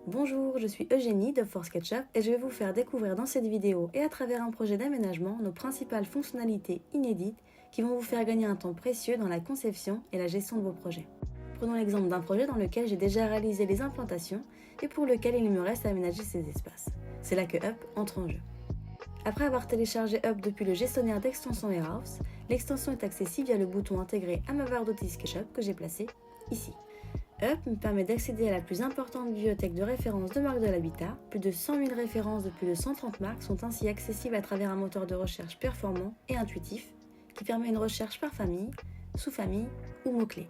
Bonjour, je suis Eugénie de For SketchUp et je vais vous faire découvrir dans cette vidéo et à travers un projet d'aménagement nos principales fonctionnalités inédites qui vont vous faire gagner un temps précieux dans la conception et la gestion de vos projets. Prenons l'exemple d'un projet dans lequel j'ai déjà réalisé les implantations et pour lequel il me reste à aménager ces espaces. C'est là que Up entre en jeu. Après avoir téléchargé Up depuis le gestionnaire d'extension Warehouse, l'extension est accessible via le bouton intégré à ma barre d'outils SketchUp que j'ai placé ici. Up me permet d'accéder à la plus importante bibliothèque de références de marques de l'habitat. Plus de 100 000 références de plus de 130 marques sont ainsi accessibles à travers un moteur de recherche performant et intuitif qui permet une recherche par famille, sous-famille ou mots-clés.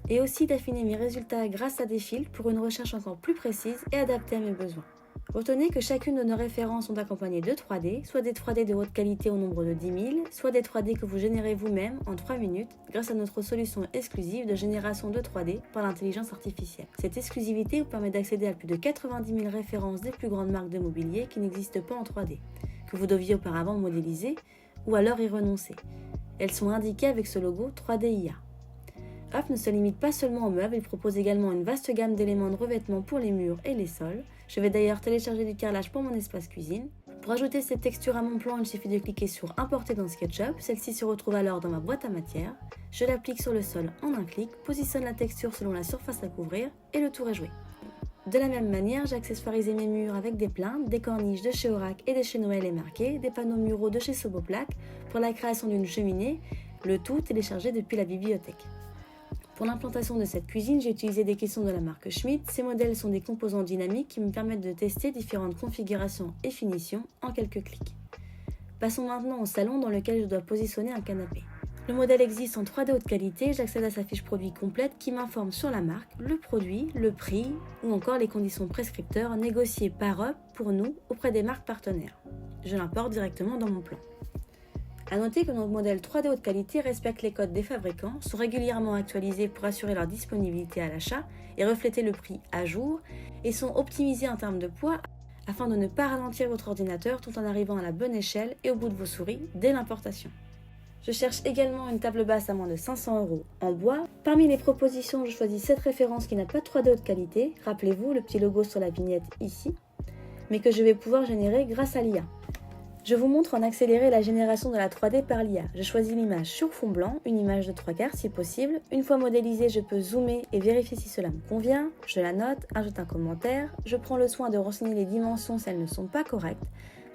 Et aussi d'affiner mes résultats grâce à des filtres pour une recherche encore plus précise et adaptée à mes besoins. Retenez que chacune de nos références sont accompagnées de 3D, soit des 3D de haute qualité au nombre de 10 000, soit des 3D que vous générez vous-même en 3 minutes grâce à notre solution exclusive de génération de 3D par l'intelligence artificielle. Cette exclusivité vous permet d'accéder à plus de 90 000 références des plus grandes marques de mobilier qui n'existent pas en 3D, que vous deviez auparavant modéliser ou alors y renoncer. Elles sont indiquées avec ce logo 3D IA. Up ne se limite pas seulement aux meubles, il propose également une vaste gamme d'éléments de revêtement pour les murs et les sols. Je vais d'ailleurs télécharger du carrelage pour mon espace cuisine. Pour ajouter cette texture à mon plan, il suffit de cliquer sur Importer dans SketchUp. Celle-ci se retrouve alors dans ma boîte à matière. Je l'applique sur le sol en un clic, positionne la texture selon la surface à couvrir et le tour est joué. De la même manière, j'ai accessoirisé mes murs avec des plaintes, des corniches de chez Orac et de chez Noël et Marqué, des panneaux muraux de chez Soboplaque pour la création d'une cheminée, le tout téléchargé depuis la bibliothèque. Pour l'implantation de cette cuisine, j'ai utilisé des caissons de la marque Schmidt. Ces modèles sont des composants dynamiques qui me permettent de tester différentes configurations et finitions en quelques clics. Passons maintenant au salon dans lequel je dois positionner un canapé. Le modèle existe en 3D haute qualité, j'accède à sa fiche produit complète qui m'informe sur la marque, le produit, le prix ou encore les conditions prescripteurs négociées par Up pour nous auprès des marques partenaires. Je l'importe directement dans mon plan. A noter que nos modèles 3D haute qualité respectent les codes des fabricants, sont régulièrement actualisés pour assurer leur disponibilité à l'achat et refléter le prix à jour, et sont optimisés en termes de poids afin de ne pas ralentir votre ordinateur tout en arrivant à la bonne échelle et au bout de vos souris dès l'importation. Je cherche également une table basse à moins de 500 € en bois. Parmi les propositions, je choisis cette référence qui n'a pas de 3D haute qualité, rappelez-vous le petit logo sur la vignette ici, mais que je vais pouvoir générer grâce à l'IA. Je vous montre en accéléré la génération de la 3D par l'IA. Je choisis l'image sur fond blanc, une image de 3/4 si possible. Une fois modélisée, je peux zoomer et vérifier si cela me convient. Je la note, ajoute un commentaire. Je prends le soin de renseigner les dimensions si elles ne sont pas correctes.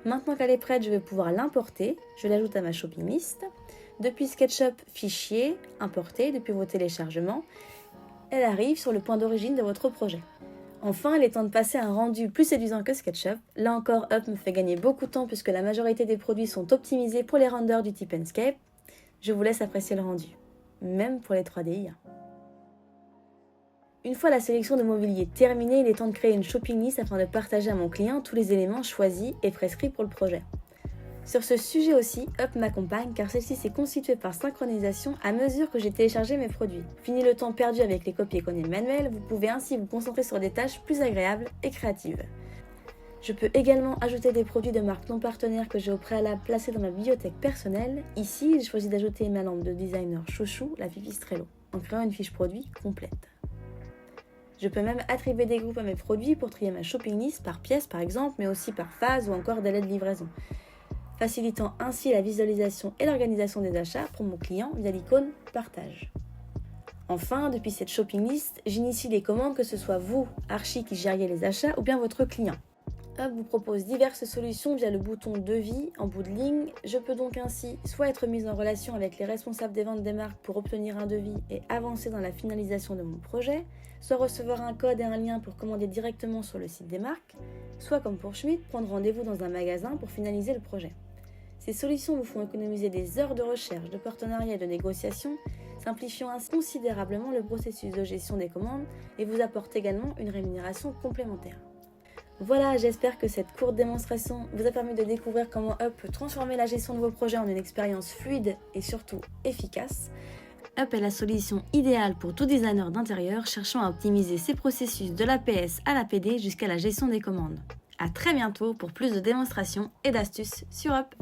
Maintenant qu'elle est prête, je vais pouvoir l'importer. Je l'ajoute à ma shopping list. Depuis SketchUp, fichier, importer depuis vos téléchargements. Elle arrive sur le point d'origine de votre projet. Enfin, il est temps de passer à un rendu plus séduisant que SketchUp. Là encore, Up me fait gagner beaucoup de temps puisque la majorité des produits sont optimisés pour les renders du type Enscape. Je vous laisse apprécier le rendu, même pour les 3D IA. Une fois la sélection de mobilier terminée, il est temps de créer une shopping list afin de partager à mon client tous les éléments choisis et prescrits pour le projet. Sur ce sujet aussi, Up m'accompagne car celle-ci s'est constituée par synchronisation à mesure que j'ai téléchargé mes produits. Fini le temps perdu avec les copier-coller manuels, vous pouvez ainsi vous concentrer sur des tâches plus agréables et créatives. Je peux également ajouter des produits de marques non partenaires que j'ai au préalable placés dans ma bibliothèque personnelle. Ici, j'ai choisi d'ajouter ma lampe de designer chouchou, la Pipistrello, en créant une fiche produit complète. Je peux même attribuer des groupes à mes produits pour trier ma shopping list par pièce par exemple, mais aussi par phase ou encore délai de livraison, facilitant ainsi la visualisation et l'organisation des achats pour mon client via l'icône Partage. Enfin, depuis cette shopping list, j'initie les commandes que ce soit vous, Archie, qui gériez les achats ou bien votre client. Up vous propose diverses solutions via le bouton Devis en bout de ligne. Je peux donc ainsi soit être mise en relation avec les responsables des ventes des marques pour obtenir un devis et avancer dans la finalisation de mon projet, soit recevoir un code et un lien pour commander directement sur le site des marques, soit comme pour Schmidt, prendre rendez-vous dans un magasin pour finaliser le projet. Ces solutions vous font économiser des heures de recherche, de partenariat et de négociation, simplifiant ainsi considérablement le processus de gestion des commandes et vous apportent également une rémunération complémentaire. Voilà, j'espère que cette courte démonstration vous a permis de découvrir comment Up peut transformer la gestion de vos projets en une expérience fluide et surtout efficace. Up est la solution idéale pour tout designer d'intérieur cherchant à optimiser ses processus de l'APS à l'APD jusqu'à la gestion des commandes. À très bientôt pour plus de démonstrations et d'astuces sur Up.